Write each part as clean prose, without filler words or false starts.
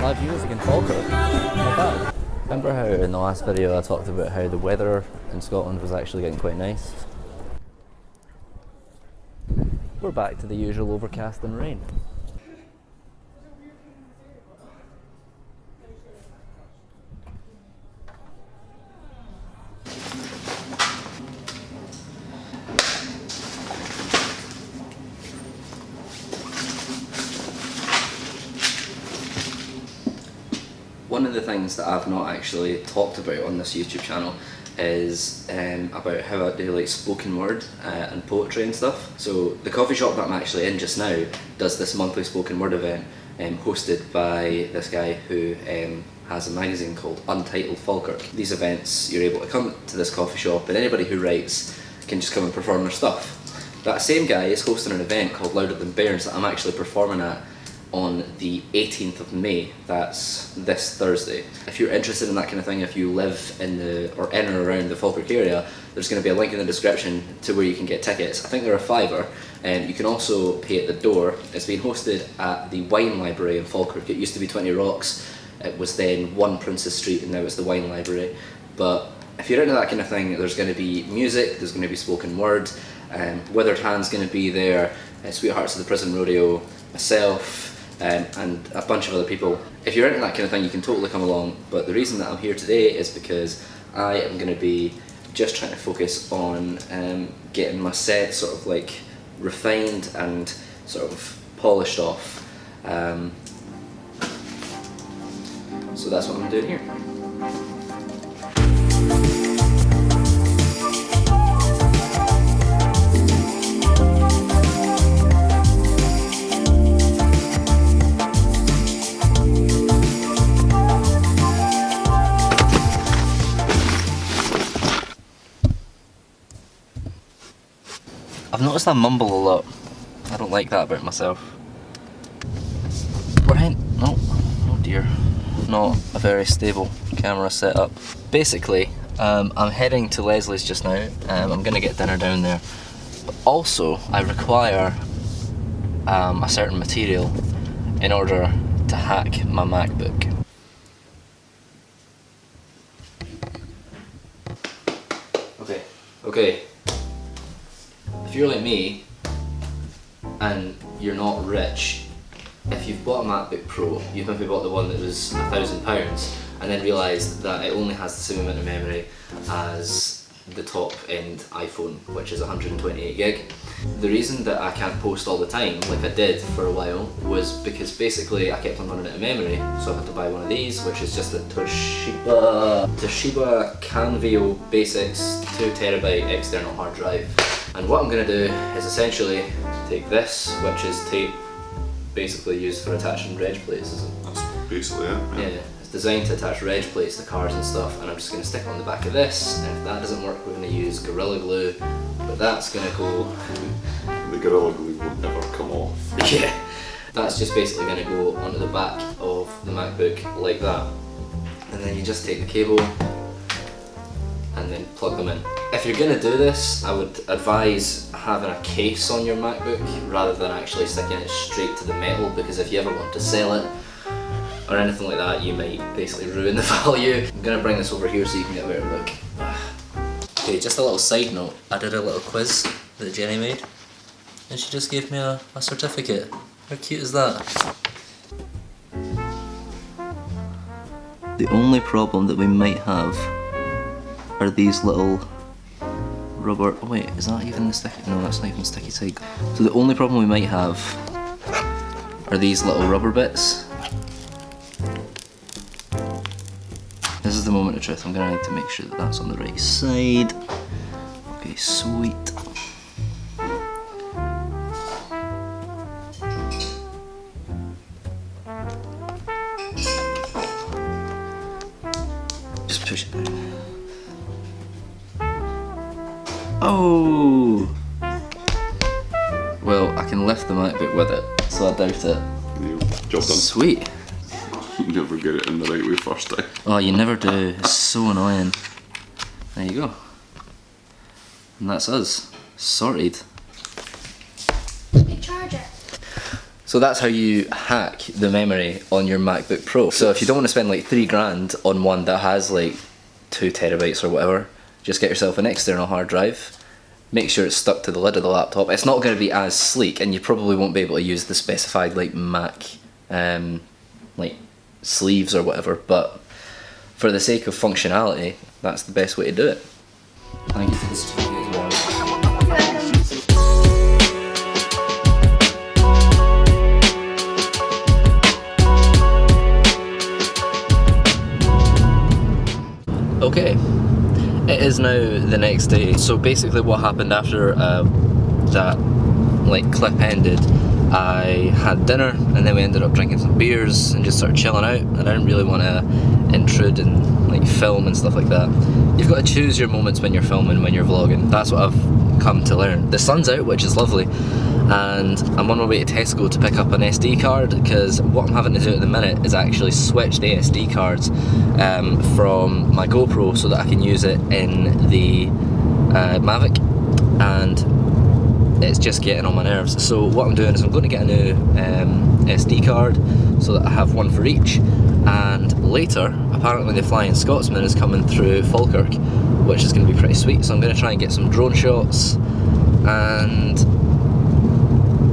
live viewers again, Falkirk. Not bad. Remember how in the last video I talked about how the weather in Scotland was actually getting quite nice? We're back to the usual overcast and rain. One of the things that I've not actually talked about on this YouTube channel is about how I do like spoken word and poetry and stuff. So the coffee shop that I'm actually in just now does this monthly spoken word event hosted by this guy who has a magazine called Untitled Falkirk. These events, you're able to come to this coffee shop and anybody who writes can just come and perform their stuff. That same guy is hosting an event called Louder Than Bears that I'm actually performing at on the 18th of May, that's this Thursday. If you're interested in that kind of thing, if you live in or around the Falkirk area, there's going to be a link in the description to where you can get tickets. I think they're a £5, and you can also pay at the door. It's being hosted at the Wine Library in Falkirk. It used to be 20 Rocks, it was then 1 Princess Street, and now it's the Wine Library. But if you're into that kind of thing, there's going to be music, there's going to be spoken word, Withered Hand's going to be there, Sweethearts of the Prison Rodeo, myself, and a bunch of other people. If you're into that kind of thing, you can totally come along, but the reason that I'm here today is because I am going to be just trying to focus on getting my set sort of like refined and sort of polished off. So that's what I'm doing here. I've noticed I mumble a lot. I don't like that about myself. Right, no, oh dear. Not a very stable camera setup. Basically, I'm heading to Leslie's just now. I'm gonna get dinner down there. But also, I require a certain material in order to hack my MacBook. Okay. If you're like me, and you're not rich, if you've bought a MacBook Pro, you've maybe bought the one that was £1,000 and then realised that it only has the same amount of memory as the top end iPhone, which is 128 gig. The reason that I can't post all the time, like I did for a while, was because basically I kept on running out of memory, so I had to buy one of these, which is just a Toshiba Canvio Basics 2TB external hard drive. And what I'm going to do is essentially take this, which is tape basically used for attaching reg plates, isn't it? That's basically it. Yeah, it's designed to attach reg plates to cars and stuff, and I'm just going to stick it on the back of this, and if that doesn't work we're going to use Gorilla Glue, but that's going to go... The Gorilla Glue will never come off. Yeah, that's just basically going to go onto the back of the MacBook like that, and then you just take the cable and then plug them in. If you're going to do this, I would advise having a case on your MacBook rather than actually sticking it straight to the metal, because if you ever want to sell it or anything like that, you might basically ruin the value. I'm going to bring this over here so you can get a better look. Okay, just a little side note, I did a little quiz that Jenny made and she just gave me a certificate. How cute is that? The only problem that we might have are these little rubber... Oh wait, is that even the sticky... No, that's not even sticky side. So the only problem we might have are these little rubber bits. This is the moment of truth. I'm going to need to make sure that that's on the right side. Okay, sweet. Just push it down. Oh! Well, I can lift the MacBook with it, so I doubt it. Yeah, job done. Sweet. You never get it in the right way first time. Oh, you never do. It's so annoying. There you go. And that's us. Sorted. Big charger. So that's how you hack the memory on your MacBook Pro. So if you don't want to spend like 3 grand on one that has like 2 terabytes or whatever, just get yourself an external hard drive. Make sure it's stuck to the lid of the laptop. It's not going to be as sleek, and you probably won't be able to use the specified like Mac like sleeves or whatever, but for the sake of functionality, that's the best way to do it. Thank you for the certificate as well. Okay, it is now the next day. So basically what happened after that like clip ended, I had dinner and then we ended up drinking some beers and just started chilling out, and I didn't really want to intrude and like film and stuff like that. You've got to choose your moments when you're filming, when you're vlogging. That's what I've come to learn. The sun's out, which is lovely, and I'm on my way to Tesco to pick up an SD card, because what I'm having to do at the minute is actually switch the SD cards from my GoPro so that I can use it in the Mavic, and it's just getting on my nerves. So what I'm doing is I'm going to get a new SD card so that I have one for each, and later apparently the Flying Scotsman is coming through Falkirk, which is going to be pretty sweet, so I'm going to try and get some drone shots, and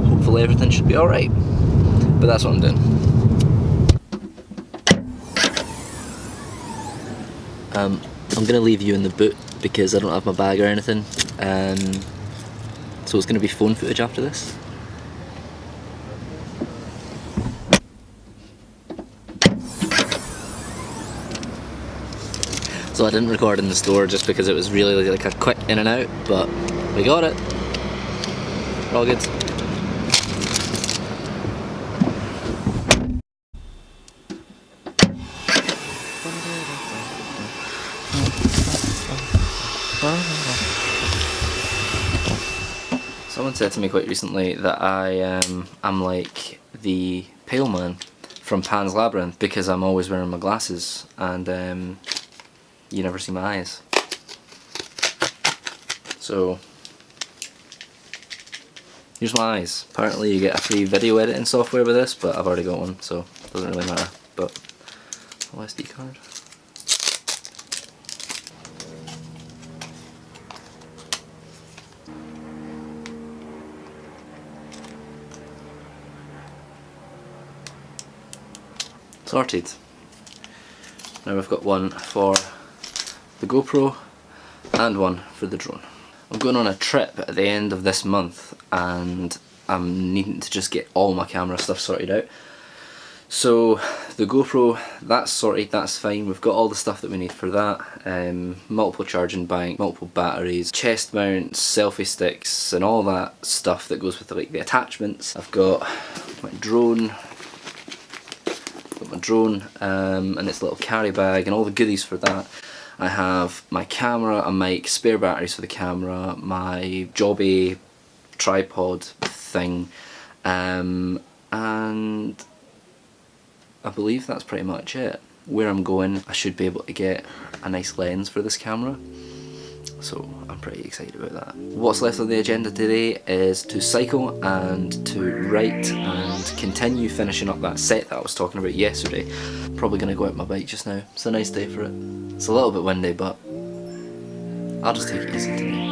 hopefully everything should be alright. But that's what I'm doing. I'm going to leave you in the boot because I don't have my bag or anything. So it's going to be phone footage after this. So I didn't record in the store just because it was really like a quick in and out, but we got it. All good. Someone said to me quite recently that I'm like the pale man from Pan's Labyrinth because I'm always wearing my glasses and you never see my eyes. So here's my eyes. Apparently you get a free video editing software with this, but I've already got one, so it doesn't really matter. But SD card. Sorted. Now we've got one for the GoPro and one for the drone. I'm going on a trip at the end of this month and I'm needing to just get all my camera stuff sorted out. So the GoPro, that's sorted, that's fine. We've got all the stuff that we need for that. Multiple charging bank, multiple batteries, chest mounts, selfie sticks and all that stuff that goes with like the attachments. I've got my drone, and its little carry bag and all the goodies for that. I have my camera, a mic, spare batteries for the camera, my jobby tripod thing, and I believe that's pretty much it. Where I'm going, I should be able to get a nice lens for this camera, so I'm pretty excited about that. What's left on the agenda today is to cycle and to write and continue finishing up that set that I was talking about yesterday. Probably going to go out my bike just now. It's a nice day for it. It's a little bit windy, but I'll just take it easy today.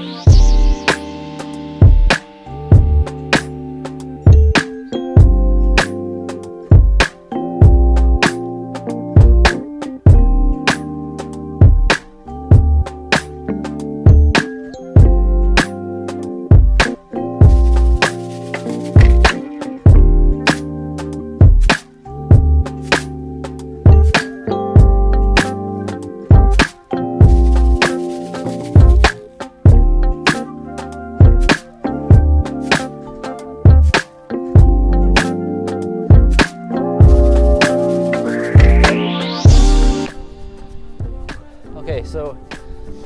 Okay, so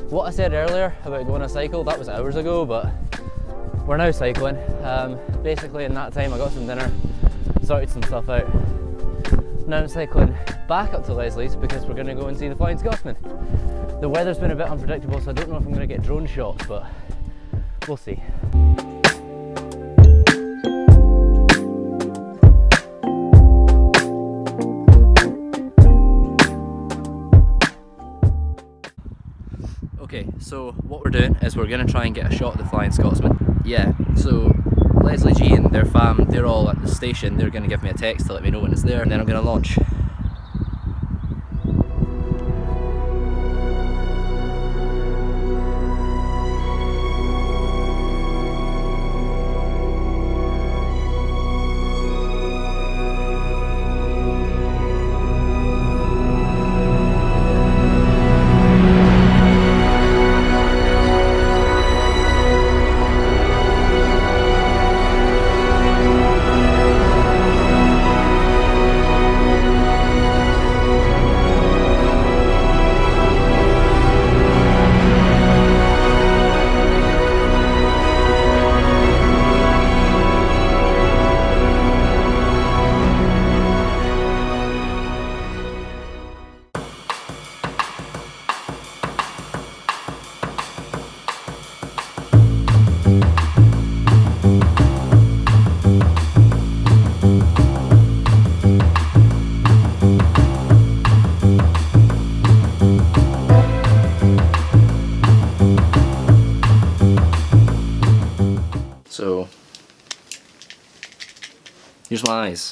what I said earlier about going a cycle, that was hours ago, but we're now cycling. Basically in that time I got some dinner, sorted some stuff out. Now I'm cycling back up to Leslie's because we're going to go and see the Flying Scotsman. The weather's been a bit unpredictable, so I don't know if I'm going to get drone shots, but we'll see. So what we're doing is we're going to try and get a shot of the Flying Scotsman. Yeah, so Leslie G and their fam, they're all at the station. They're going to give me a text to let me know when it's there, and then I'm going to launch. So, here's my eyes.